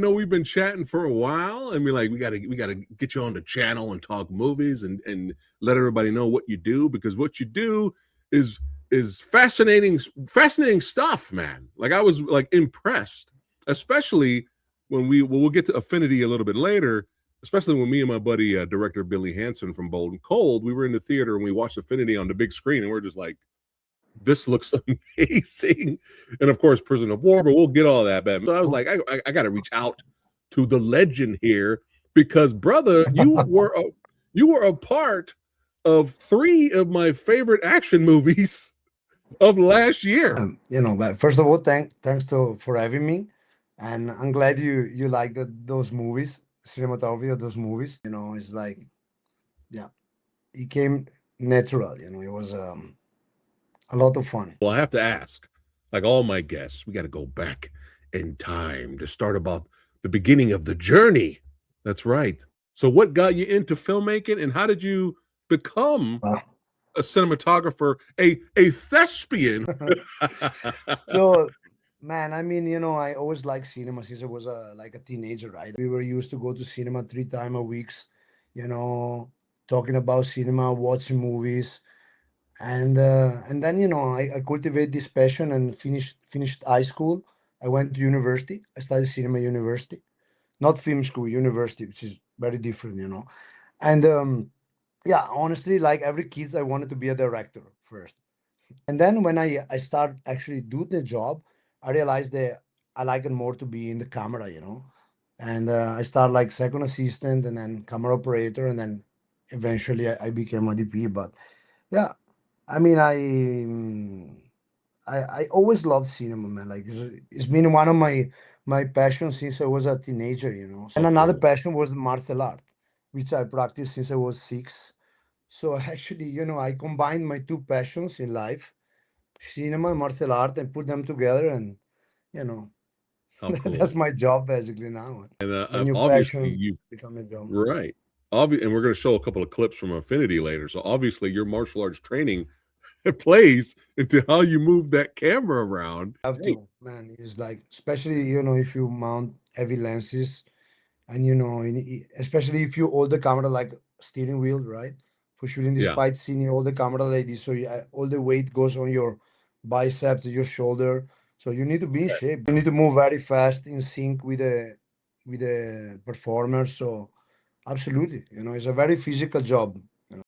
know we've been chatting for a while, and we gotta get you on the channel and talk movies and let everybody know what you do, because what you do is fascinating stuff, man. Like I was like impressed, especially when we'll get to Affinity a little bit later. Especially when me and my buddy director Billy Hanson from Bold and Cold, we were in the theater and we watched Affinity on the big screen, and we're just like, this looks amazing. And of course, Prison of War, but we'll get all that, man. So I was like, I got to reach out to the legend here, because, brother, you were a part of 3 of my favorite action movies of last year. But first of all, thanks for having me, and I'm glad you like those movies, cinematography of those movies. It's like, yeah, it came natural. It was a lot of fun. Well, I have to ask, like all my guests, we got to go back in time to start about the beginning of the journey. That's right. So, what got you into filmmaking, and how did you become Uh, a cinematographer, a thespian? so, man, I mean, I always liked cinema since I was like a teenager, right? We were used to go to cinema 3 times a week, you know, talking about cinema, watching movies, and then I cultivate this passion and finished high school. I went to university. I studied cinema university, not film school, university, which is very different. And yeah, honestly, like every kid, I wanted to be a director first. And then when I start actually do the job, I realized that I like it more to be in the camera. And I start like second assistant and then camera operator, and then eventually I became a DP. But yeah, I mean, I always loved cinema, man. Like it's been one of my passions since I was a teenager. And Oh, another cool. passion was martial art, which I practiced since I was 6. So actually, I combined my two passions in life, cinema and martial art, and put them together, and you know How cool. that's my job basically now. And When your obviously, passion you become a job. right. And we're going to show a couple of clips from Affinity later. So, obviously, your martial arts training plays into how you move that camera around. Have Hey, to, man. It's like, especially if you mount heavy lenses, and especially if you hold the camera like steering wheel, right? For shooting this yeah. fight scene, you hold the camera like this, so all the weight goes on your biceps, your shoulder. So you need to be in shape. You need to move very fast in sync with the performer. So absolutely, it's a very physical job.